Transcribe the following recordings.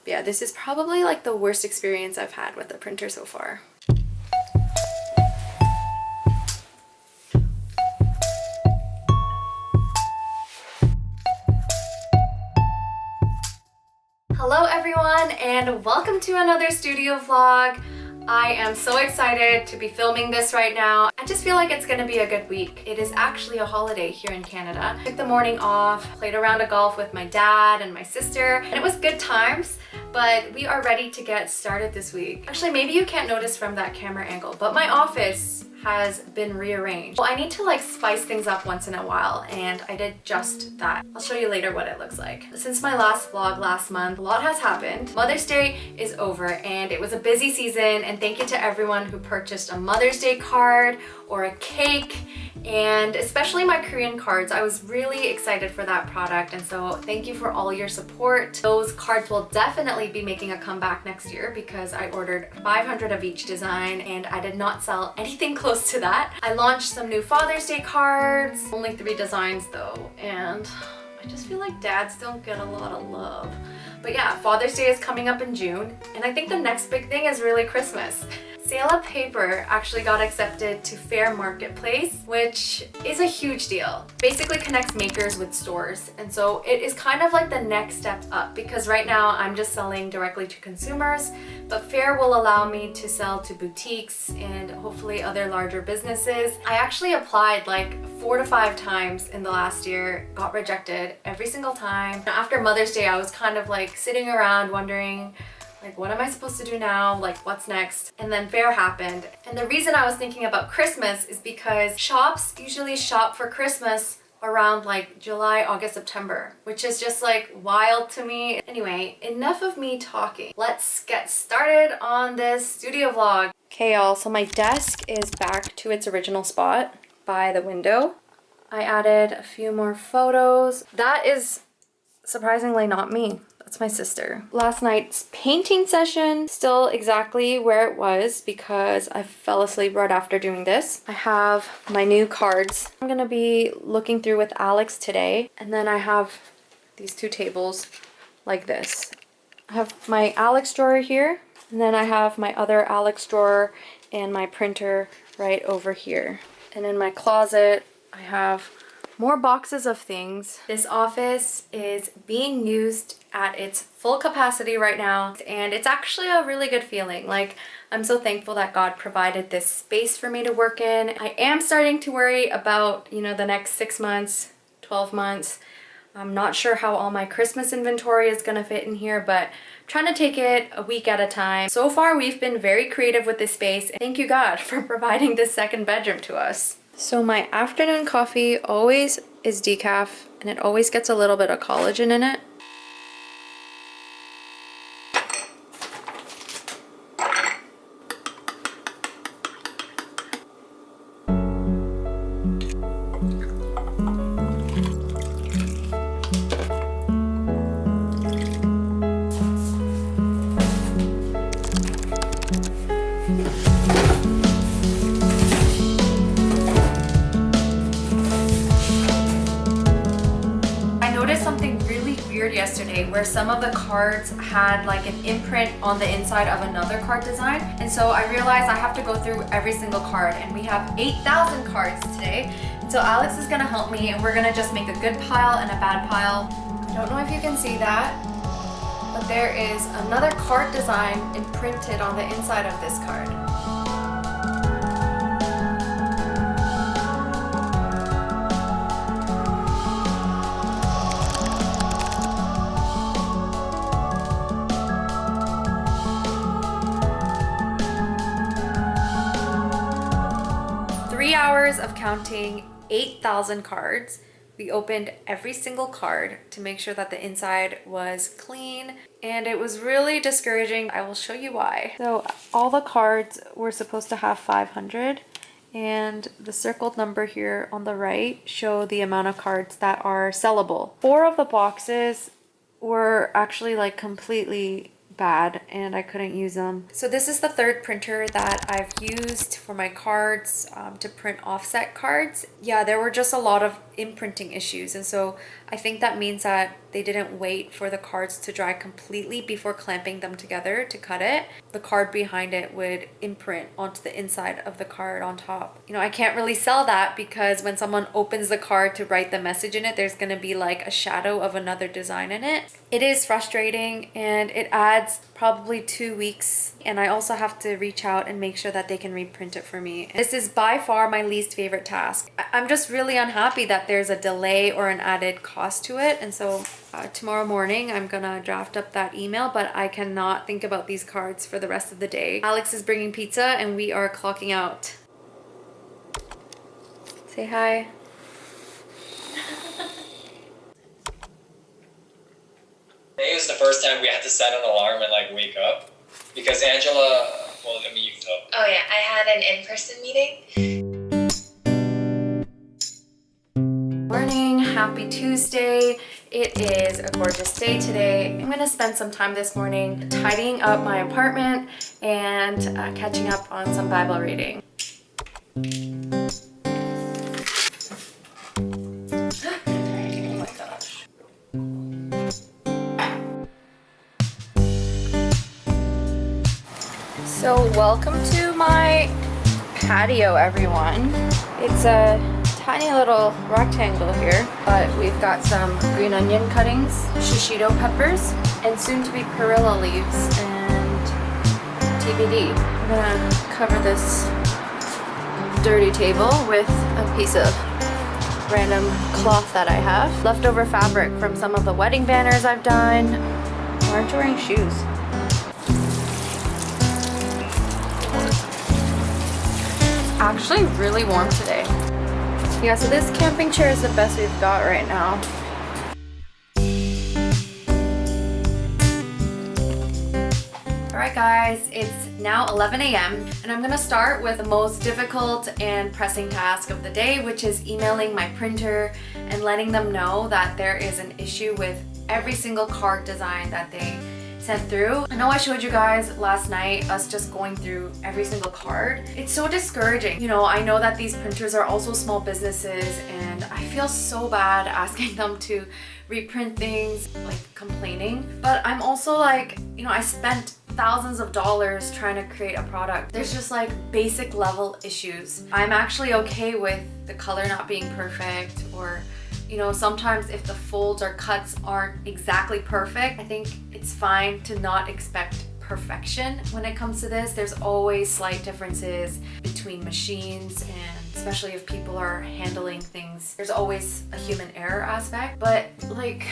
But yeah, this is probably like the worst experience I've had with the printer so far. Hello everyone, and welcome to another studio vlog. I am so excited to be filming this right now. I just feel like it's gonna be a good week. It is actually a holiday here in Canada. I took the morning off, played a round of golf with my dad and my sister, and it was good times, but we are ready to get started this week. Actually, maybe you can't notice from that camera angle, but my office has been rearranged. Well, I need to like spice things up once in a while, and I did just that. I'll show you later what it looks like. Since my last vlog last month, a lot has happened. Mother's Day is over and it was a busy season, and thank you to everyone who purchased a Mother's Day card or a cake, and especially my Korean cards. I was really excited for that product, and so thank you for all your support. Those cards will definitely be making a comeback next year because I ordered 500 of each design and I did not sell anything close to that. I launched some new Father's Day cards, only 3 designs though, and I just feel like dads don't get a lot of love. But yeah, Father's Day is coming up in June, and I think the next big thing is really Christmas. Sale Paper actually got accepted to Fair Marketplace, which is a huge deal. Basically connects makers with stores, and so it is kind of like the next step up, because right now I'm just selling directly to consumers, but Fair will allow me to sell to boutiques and hopefully other larger businesses. I actually applied like 4 to 5 times in the last year, got rejected every single time. After Mother's Day, I was kind of like sitting around wondering, like, what am I supposed to do now? Like, what's next? And then Fair happened. And the reason I was thinking about Christmas is because shops usually shop for Christmas around like July, August, September, which is just like wild to me. Anyway, enough of me talking. Let's get started on this studio vlog. Okay, y'all, so my desk is back to its original spot by the window. I added a few more photos. That is surprisingly not me. That's my sister. Last night's painting session, still exactly where it was because I fell asleep right after doing this. I have my new cards I'm gonna be looking through with Alex today. And then I have these 2 tables like this. I have my Alex drawer here, and then I have my other Alex drawer and my printer right over here. And in my closet, I have more boxes of things. This office is being used at its full capacity right now, and it's actually a really good feeling. Like, I'm so thankful that God provided this space for me to work in. I am starting to worry about, you know, the next 6 months, 12 months. I'm not sure how all my Christmas inventory is gonna fit in here, but I'm trying to take it a week at a time. So far, we've been very creative with this space. Thank you, God, for providing this second bedroom to us. So my afternoon coffee always is decaf, and it always gets a little bit of collagen in it. Yesterday where some of the cards had like an imprint on the inside of another card design, and so I realized I have to go through every single card, and we have 8,000 cards today. So Alex is gonna help me, and we're gonna just make a good pile and a bad pile. I don't know if you can see that, but there is another card design imprinted on the inside of this card. 3 hours of counting 8,000 cards. We opened every single card to make sure that the inside was clean, and it was really discouraging. I will show you why. So all the cards were supposed to have 500, and the circled number here on the right show the amount of cards that are sellable. 4 of the boxes were actually like completely bad and I couldn't use them. So this is the 3rd printer that I've used for my cards to print offset cards. Yeah, there were just a lot of imprinting issues. And so I think that means that they didn't wait for the cards to dry completely before clamping them together to cut it. The card behind it would imprint onto the inside of the card on top. You know, I can't really sell that because when someone opens the card to write the message in it, there's going to be like a shadow of another design in it. It is frustrating and it adds probably 2 weeks, and I also have to reach out and make sure that they can reprint it for me. This is by far my least favorite task. I'm just really unhappy that there's a delay or an added cost to it, and so tomorrow morning I'm gonna draft up that email, but I cannot think about these cards for the rest of the day. Alex is bringing pizza and we are clocking out. Say hi. I think it was the first time we had to set an alarm and like wake up because Angela, well, I mean, you know. Oh yeah, I had an in-person meeting. Morning, happy Tuesday. It is a gorgeous day today. I'm gonna spend some time this morning tidying up my apartment and catching up on some Bible reading. Oh my gosh. So welcome to my patio, everyone. It's a tiny little rectangle here, but we've got some green onion cuttings, shishito peppers, and soon to be perilla leaves and TBD. I'm gonna cover this dirty table with a piece of random cloth that I have. Leftover fabric from some of the wedding banners I've done. Why aren't you wearing shoes? Actually really warm today. Yeah, so this camping chair is the best we've got right now. Alright guys, it's now 11 a.m. and I'm gonna start with the most difficult and pressing task of the day, which is emailing my printer and letting them know that there is an issue with every single card design that they sent through. I know I showed you guys last night us just going through every single card. It's so discouraging. You know, I know that these printers are also small businesses and I feel so bad asking them to reprint things, like complaining. But I'm also like, you know, I spent thousands of dollars trying to create a product. There's just like basic level issues. I'm actually okay with the color not being perfect, or you know, sometimes if the folds or cuts aren't exactly perfect, I think it's fine to not expect perfection when it comes to this. There's always slight differences between machines, and especially if people are handling things, there's always a human error aspect. But like,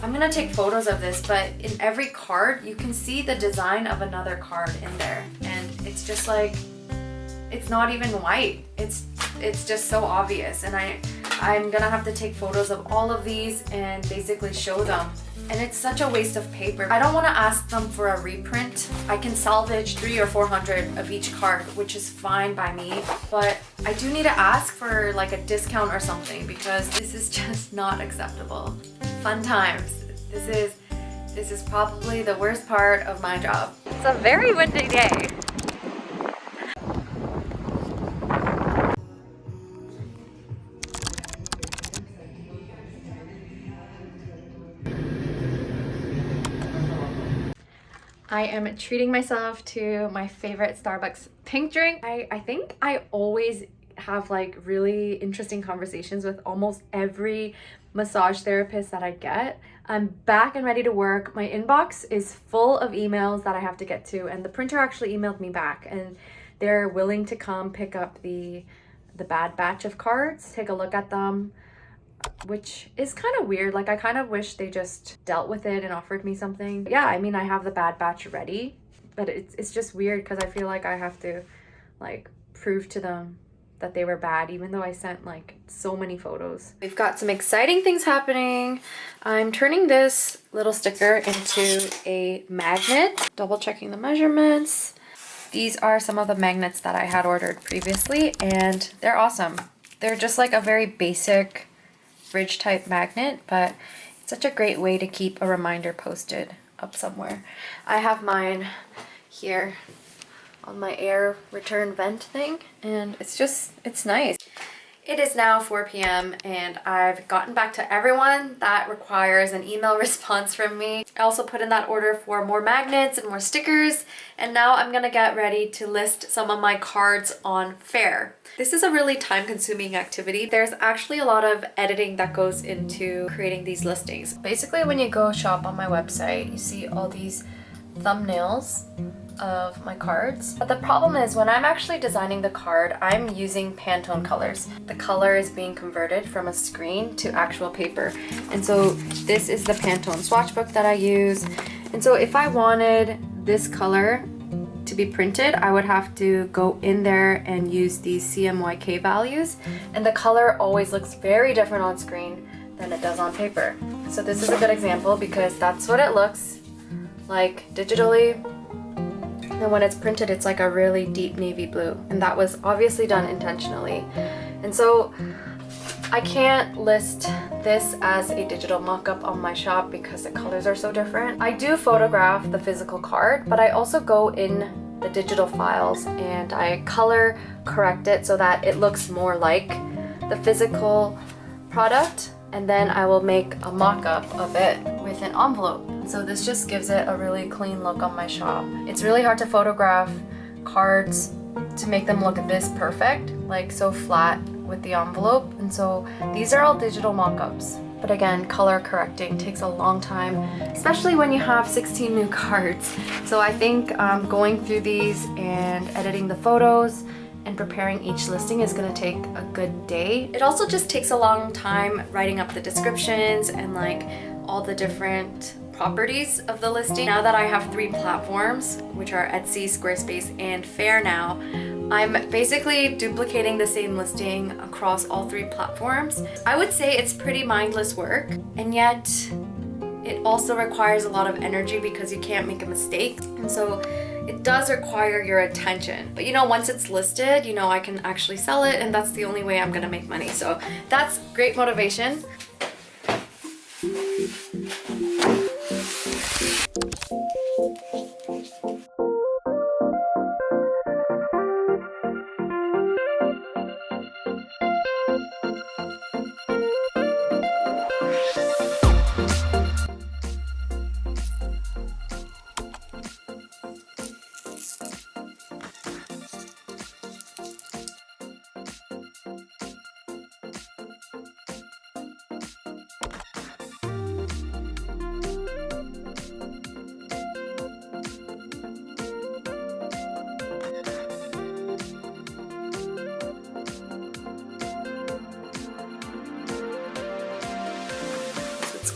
I'm gonna take photos of this, but in every card, you can see the design of another card in there. And it's just like, it's not even white. It's just so obvious. And I'm gonna have to take photos of all of these and basically show them. And it's such a waste of paper. I don't want to ask them for a reprint. I can salvage 300 or 400 of each card, which is fine by me. But I do need to ask for like a discount or something because this is just not acceptable. Fun times. This is probably the worst part of my job. It's a very windy day. I am treating myself to my favorite Starbucks pink drink. I think I always have like really interesting conversations with almost every massage therapist that I get. I'm back and ready to work. My inbox is full of emails that I have to get to, and the printer actually emailed me back and they're willing to come pick up the bad batch of cards, take a look at them, which is kind of weird. Like, I kind of wish they just dealt with it and offered me something. Yeah, I mean, I have the bad batch ready, but it's just weird because I feel like I have to like prove to them that they were bad, even though I sent like so many photos. We've got some exciting things happening. I'm turning this little sticker into a magnet, double checking the measurements. These are some of the magnets that I had ordered previously, and they're awesome. They're just like a very basic fridge type magnet, but it's such a great way to keep a reminder posted up somewhere. I have mine here on my air return vent thing, and it's nice. It is now 4 p.m. and I've gotten back to everyone that requires an email response from me. I also put in that order for more magnets and more stickers, and now I'm gonna get ready to list some of my cards on Faire. This is a really time-consuming activity. There's actually a lot of editing that goes into creating these listings. Basically, when you go shop on my website, you see all these thumbnails of my cards. But the problem is when I'm actually designing the card, I'm using Pantone colors. The color is being converted from a screen to actual paper. And so this is the Pantone swatch book that I use. And so if I wanted this color to be printed, I would have to go in there and use these CMYK values. And the color always looks very different on screen than it does on paper. So this is a good example because that's what it looks like digitally. And when it's printed, it's like a really deep navy blue. And that was obviously done intentionally. And so I can't list this as a digital mock-up on my shop because the colors are so different. I do photograph the physical card, but I also go in the digital files and I color correct it so that it looks more like the physical product. And then I will make a mock-up of it with an envelope. So this just gives it a really clean look on my shop. It's really hard to photograph cards to make them look this perfect, like so flat with the envelope. And so these are all digital mock-ups. But again, color correcting takes a long time, especially when you have 16 new cards. So I think going through these and editing the photos and preparing each listing is going to take a good day. It also just takes a long time writing up the descriptions and like all the different properties of the listing. Now that I have 3 platforms, which are Etsy, Squarespace, and Faire now, I'm basically duplicating the same listing across all 3 platforms. I would say it's pretty mindless work, and yet it also requires a lot of energy because you can't make a mistake. And so it does require your attention. But you know, once it's listed, you know, I can actually sell it, and that's the only way I'm gonna make money. So that's great motivation.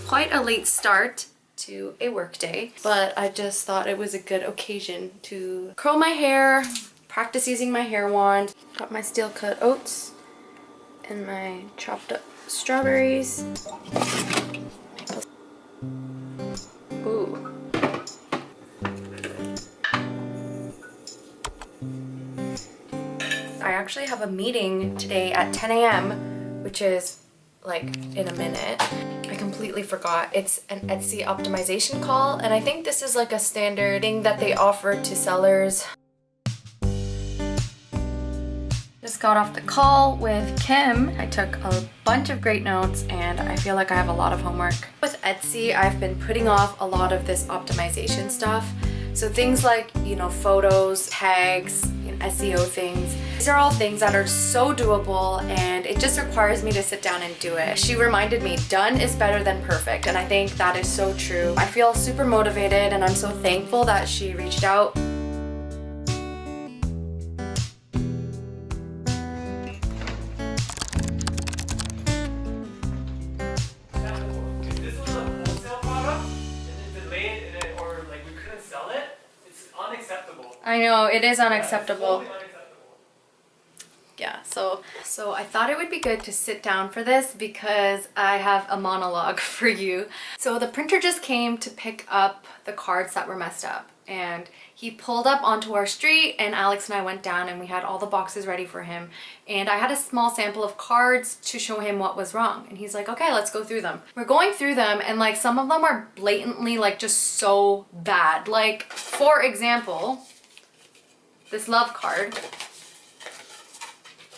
Quite a late start to a work day, but I just thought it was a good occasion to curl my hair, practice using my hair wand. Got my steel cut oats and my chopped up strawberries. Ooh. I actually have a meeting today at 10 a.m., which is like in a minute. I completely forgot. It's an Etsy optimization call, and I think this is like a standard thing that they offer to sellers. Just got off the call with Kim. I took a bunch of great notes and I feel like I have a lot of homework. With Etsy, I've been putting off a lot of this optimization stuff. So things like, you know, photos, tags, you know, SEO things. These are all things that are so doable, and it just requires me to sit down and do it. She reminded me, done is better than perfect, and I think that is so true. I feel super motivated, and I'm so thankful that she reached out. This was a wholesale product, and it delayed, or like we couldn't sell it. It's unacceptable. I know, it is unacceptable. Totally unacceptable. Yeah, so I thought it would be good to sit down for this because I have a monologue for you. So the printer just came to pick up the cards that were messed up, and he pulled up onto our street, and Alex and I went down and we had all the boxes ready for him, and I had a small sample of cards to show him what was wrong, and he's like, okay, let's go through them. We're going through them, and like some of them are blatantly like just so bad. Like, for example, this love card.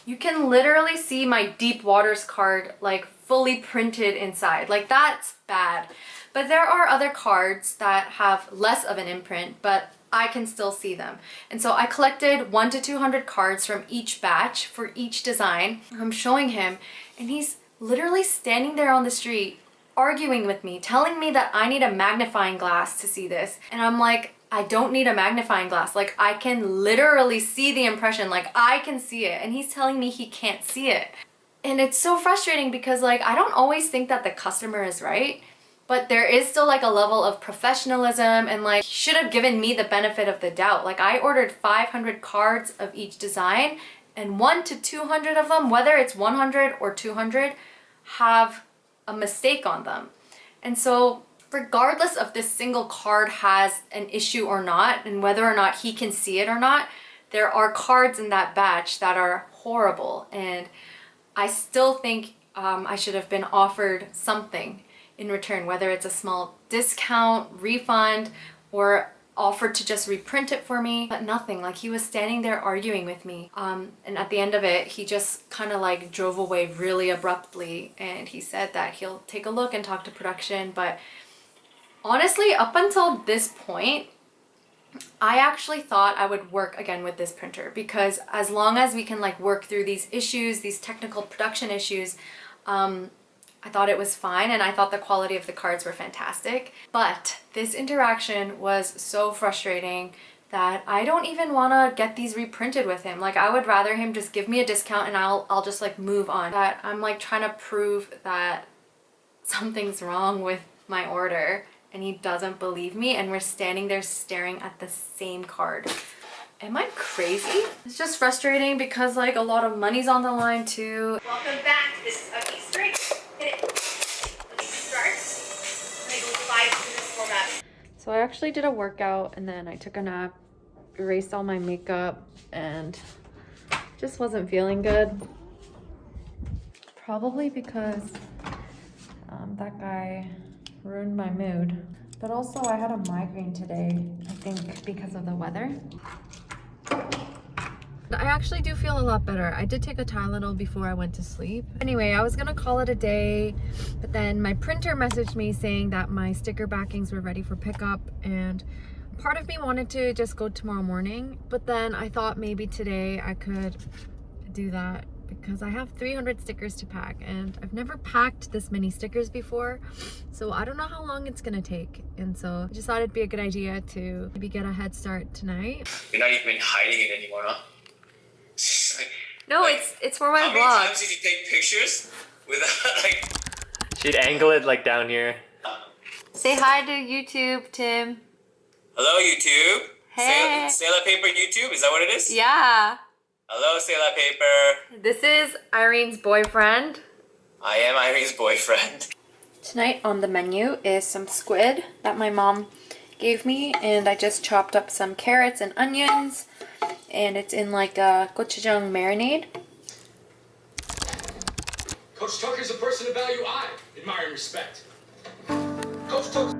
You can literally see my Deep Waters card like fully printed inside. Like that's bad. But there are other cards that have less of an imprint, but I can still see them. And so I collected 100 to 200 cards from each batch for each design. I'm showing him and he's literally standing there on the street arguing with me, telling me that I need a magnifying glass to see this. And I'm like, I don't need a magnifying glass. Like I can literally see the impression, like I can see it. And he's telling me he can't see it. And it's so frustrating because like I don't always think that the customer is right, but there is still like a level of professionalism and like should have given me the benefit of the doubt. Like I ordered 500 cards of each design and 100 to 200 of them, whether it's 100 or 200, have a mistake on them. And so regardless of this single card has an issue or not, and whether or not he can see it or not, there are cards in that batch that are horrible. And I still think I should have been offered something in return, whether it's a small discount, refund, or offered to just reprint it for me, but nothing. Like he was standing there arguing with me. And at the end of it, he just kind of like drove away really abruptly. And he said that he'll take a look and talk to production. But honestly, up until this point, I actually thought I would work again with this printer because as long as we can like work through these issues, these technical production issues, I thought it was fine and I thought the quality of the cards were fantastic. But this interaction was so frustrating that I don't even want to get these reprinted with him. Like I would rather him just give me a discount and I'll just like move on. That I'm like trying to prove that something's wrong with my order and he doesn't believe me and we're standing there staring at the same card. Am I crazy? It's just frustrating because like a lot of money's on the line too. Welcome back. This is Ugly Straight. Hit it. When you start, and it goes 5 to this format. So I actually did a workout and then I took a nap, erased all my makeup, and just wasn't feeling good. Probably because that guy ruined my mood. But also I had a migraine today, I think because of the weather. I actually do feel a lot better. I did take a Tylenol before I went to sleep. Anyway, I was gonna call it a day, but then my printer messaged me saying that my sticker backings were ready for pickup, and part of me wanted to just go tomorrow morning, but then I thought maybe today I could do that because I have 300 stickers to pack and I've never packed this many stickers before, so I don't know how long it's gonna take. And so I just thought it'd be a good idea to maybe get a head start tonight. You're not even hiding it anymore, huh? No, it's for my vlog. How many times did you take pictures without like... She'd angle it like down here. Say hi to YouTube, Tim. Hello, YouTube. Hey. Sailor Paper YouTube, is that what it is? Yeah. Hello, Sailor Paper. This is Irene's boyfriend. I am Irene's boyfriend. Tonight on the menu is some squid that my mom gave me, and I just chopped up some carrots and onions, and it's in like a gochujang marinade. Coach Tucker's a person of value I admire and respect. Coach Tucker.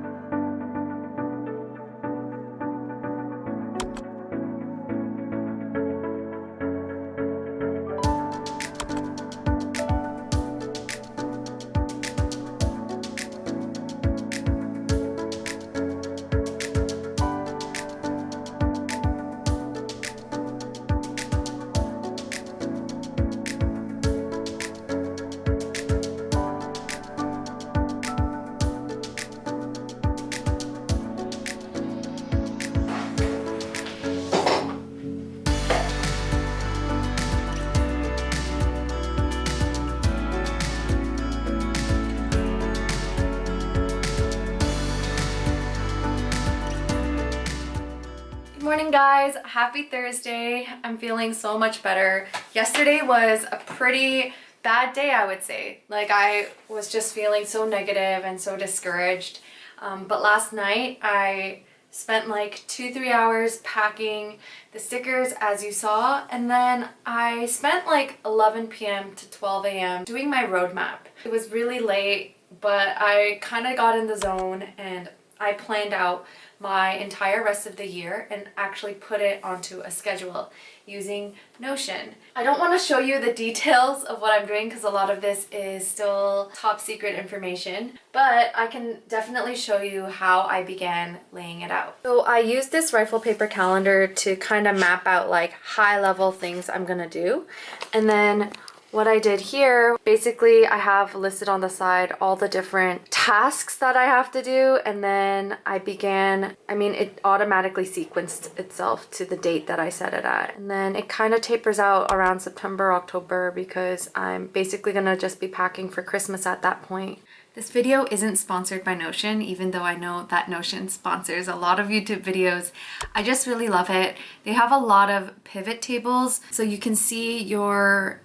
Morning guys, happy Thursday. I'm feeling so much better. Yesterday was a pretty bad day, I would say. Like I was just feeling so negative and so discouraged. But last night I spent like 2-3 hours packing the stickers as you saw, and then I spent like 11 p.m. to 12 a.m. doing my roadmap. It was really late, but I kind of got in the zone and I planned out my entire rest of the year and actually put it onto a schedule using Notion. I don't want to show you the details of what I'm doing because a lot of this is still top secret information, but I can definitely show you how I began laying it out. So I used this rifle paper calendar to kind of map out like high level things I'm gonna do. And then what I did here, basically I have listed on the side all the different tasks that I have to do, and then it automatically sequenced itself to the date that I set it at. And then it kind of tapers out around September, October, because I'm basically gonna just be packing for Christmas at that point. This video isn't sponsored by Notion, even though I know that Notion sponsors a lot of YouTube videos. I just really love it. They have a lot of pivot tables, so you can see your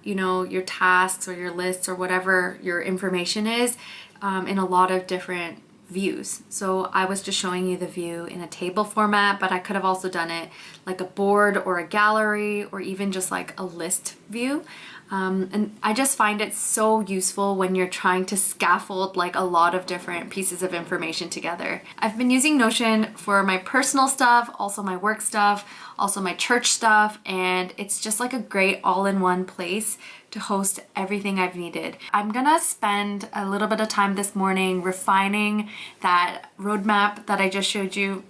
tasks or your lists or whatever your information is in a lot of different views. So I was just showing you the view in a table format, but I could have also done it like a board or a gallery or even just like a list view. And I just find it so useful when you're trying to scaffold like a lot of different pieces of information together. I've been using Notion for my personal stuff, also my work stuff, also my church stuff, and it's just like a great all-in-one place to host everything I've needed. I'm gonna spend a little bit of time this morning refining that roadmap that I just showed you.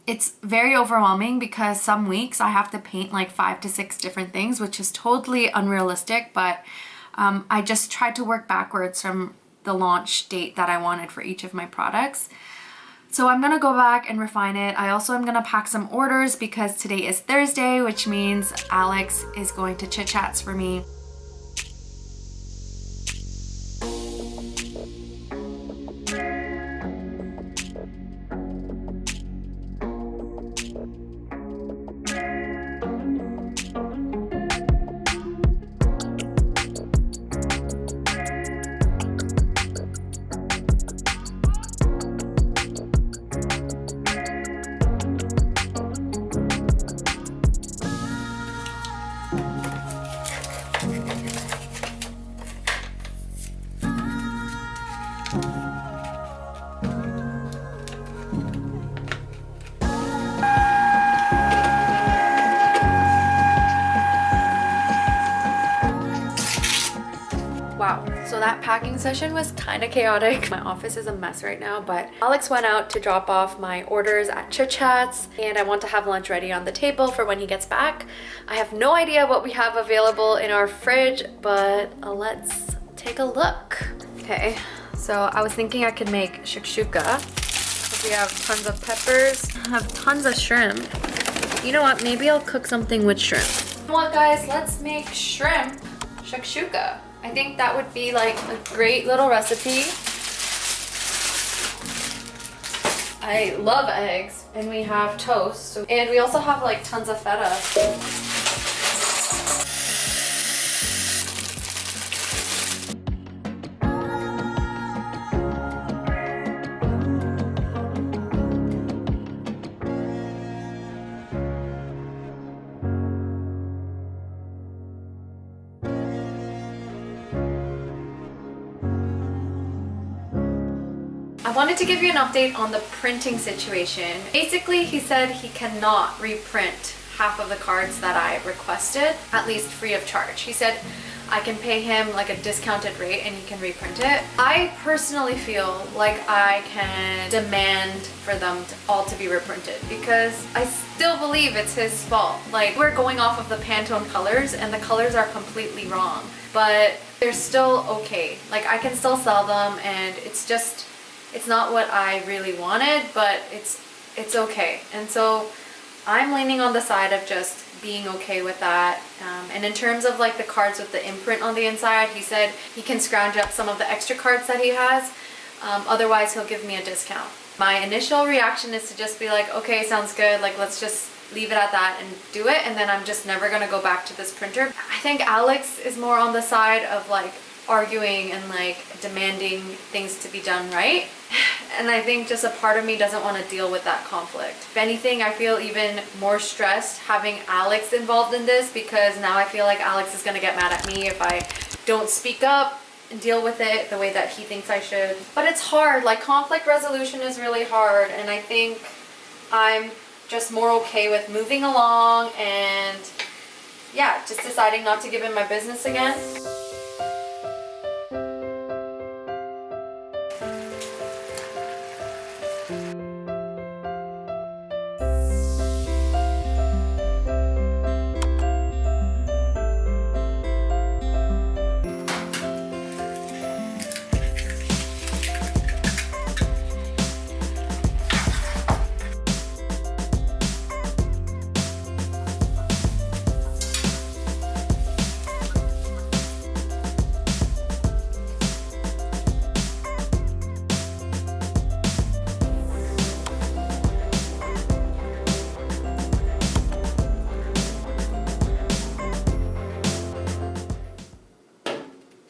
It's very overwhelming because some weeks I have to paint like 5 to 6 different things, which is totally unrealistic, but I just tried to work backwards from the launch date that I wanted for each of my products. So I'm gonna go back and refine it. I also am gonna pack some orders because today is Thursday, which means Alex is going to Chit Chats for me. So that packing session was kind of chaotic. My office is a mess right now, but Alex went out to drop off my orders at Chit Chats, and I want to have lunch ready on the table for when he gets back. I have no idea what we have available in our fridge, but let's take a look. Okay, so I was thinking I could make shakshuka. We have tons of peppers, I have tons of shrimp. You know what, maybe I'll cook something with shrimp. You know what, guys, let's make shrimp shakshuka. I think that would be like a great little recipe. I love eggs, and we have toast, and we also have like tons of feta. I wanted to give you an update on the printing situation. Basically, he said he cannot reprint half of the cards that I requested, at least free of charge. He said I can pay him like a discounted rate and he can reprint it. I personally feel like I can demand for them all to be reprinted because I still believe it's his fault. Like, we're going off of the Pantone colors and the colors are completely wrong, but they're still okay. Like, I can still sell them, and it's not what I really wanted, but it's okay. And so I'm leaning on the side of just being okay with that. And in terms of like the cards with the imprint on the inside, he said he can scrounge up some of the extra cards that he has. Otherwise, he'll give me a discount. My initial reaction is to just be like, okay, sounds good. Like, let's just leave it at that and do it. And then I'm just never gonna go back to this printer. I think Alex is more on the side of like arguing and like demanding things to be done right. And I think just a part of me doesn't want to deal with that conflict. If anything, I feel even more stressed having Alex involved in this, because now I feel like Alex is going to get mad at me if I don't speak up deal with it the way that he thinks I should. But it's hard, like conflict resolution is really hard, and I think I'm just more okay with moving along and yeah, just deciding not to give him my business again.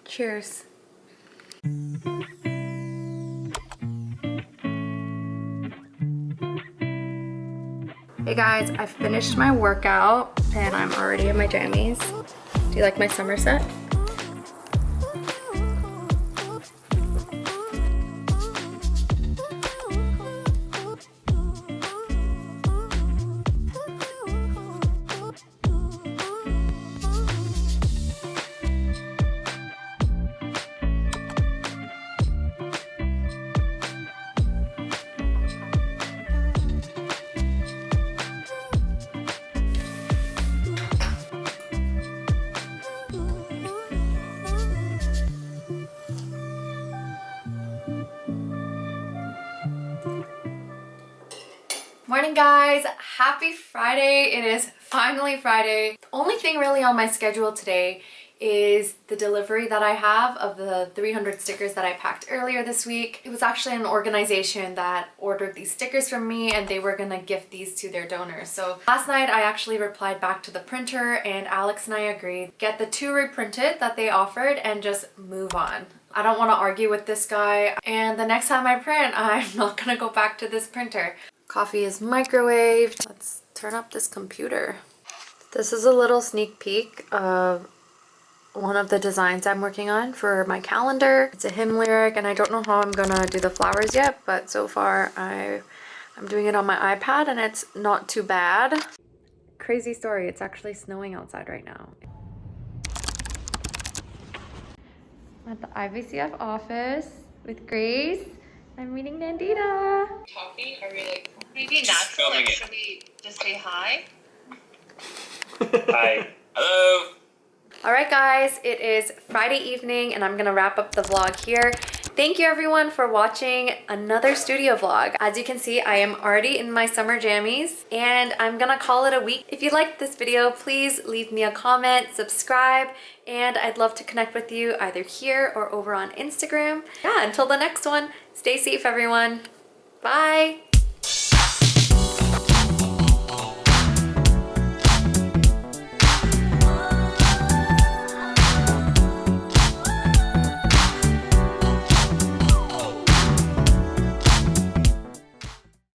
Cheers. Hey guys, I finished my workout and I'm already in my jammies. Do you like my summer set? Morning guys, happy Friday. It is finally Friday. The only thing really on my schedule today is the delivery that I have of the 300 stickers that I packed earlier this week. It was actually an organization that ordered these stickers from me and they were gonna gift these to their donors. So last night I actually replied back to the printer and Alex and I agreed, get the 2 reprinted that they offered and just move on. I don't want to argue with this guy, and the next time I print, I'm not gonna go back to this printer. Coffee is microwaved. Let's turn up this computer. This is a little sneak peek of one of the designs I'm working on for my calendar. It's a hymn lyric and I don't know how I'm gonna do the flowers yet, but so far I'm doing it on my iPad and it's not too bad. Crazy story, it's actually snowing outside right now. At the IVCF office with Grace. I'm meeting Nandita. Talking? Are we like maybe natural? Like, should we just say hi? Hi. Hello. All right guys, it is Friday evening and I'm gonna wrap up the vlog here. Thank you everyone for watching another studio vlog. As you can see, I am already in my summer jammies and I'm gonna call it a week. If you liked this video, please leave me a comment, subscribe, and I'd love to connect with you either here or over on Instagram. Yeah, until the next one, stay safe everyone. Bye.